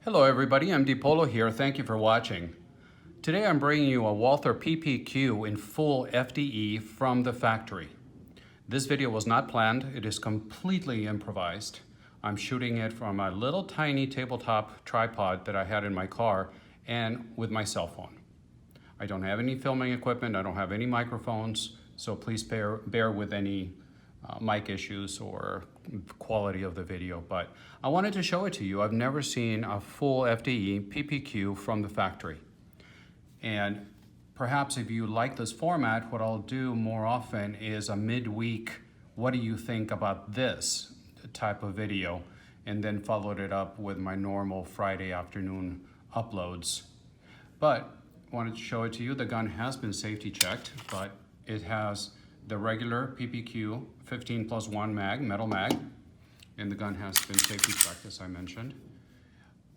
Hello everybody, MD Polo here. Thank you for watching. Today I'm bringing you a Walther PPQ in full FDE from the factory. This video was not planned, it is completely improvised. I'm shooting it from a little tiny tabletop tripod that I had in my car and with my cell phone. I don't have any filming equipment, I don't have any microphones, so please bear with any mic issues or quality of the video, but I wanted to show it to you. I've never seen a full FDE PPQ from the factory. And perhaps if you like this format, what I'll do more often is a midweek, what do you think about this type of video? And then followed it up with my normal Friday afternoon uploads. But I wanted to show it to you. The gun has been safety checked, but it has the regular PPQ 15+1 mag, metal mag, and the gun has been safety checked, as I mentioned.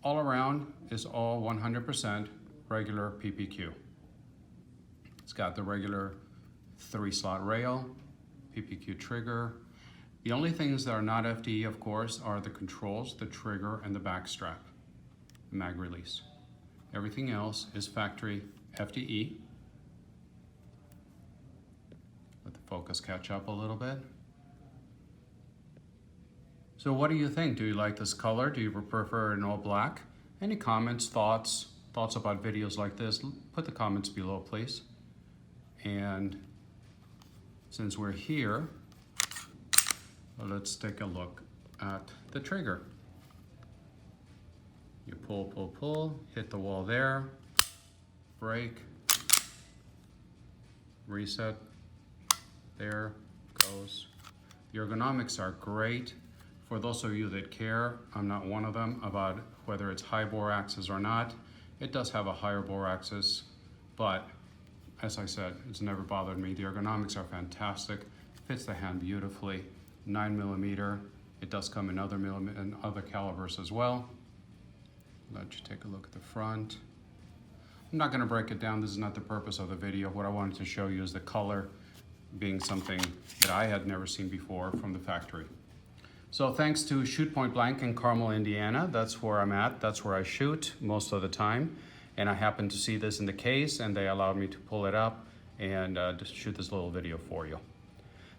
All around is all 100% regular PPQ. It's got the regular 3-slot rail, PPQ trigger. The only things that are not FDE, of course, are the controls, the trigger, and the back strap, the mag release. Everything else is factory FDE. Let the focus catch up a little bit. So what do you think? Do you like this color? Do you prefer it in all black? Any comments, thoughts about videos like this? Put the comments below, please. And since we're here, let's take a look at the trigger. You pull, pull, pull, hit the wall there, brake, reset, there goes. The ergonomics are great. For those of you that care, I'm not one of them, about whether it's high bore axis or not. It does have a higher bore axis, but as I said, it's never bothered me. The ergonomics are fantastic, fits the hand beautifully. 9mm, it does come in other calibers as well. Let you take a look at the front. I'm not gonna break it down, this is not the purpose of the video. What I wanted to show you is the color being something that I had never seen before from the factory. So thanks to Shoot Point Blank in Carmel, Indiana, that's where I'm at, that's where I shoot most of the time. And I happened to see this in the case and they allowed me to pull it up and just shoot this little video for you.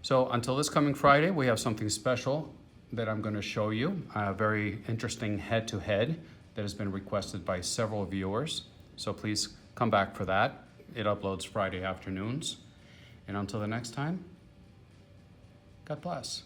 So until this coming Friday, we have something special that I'm gonna show you, a very interesting head-to-head that has been requested by several viewers. So please come back for that. It uploads Friday afternoons. And until the next time, God bless.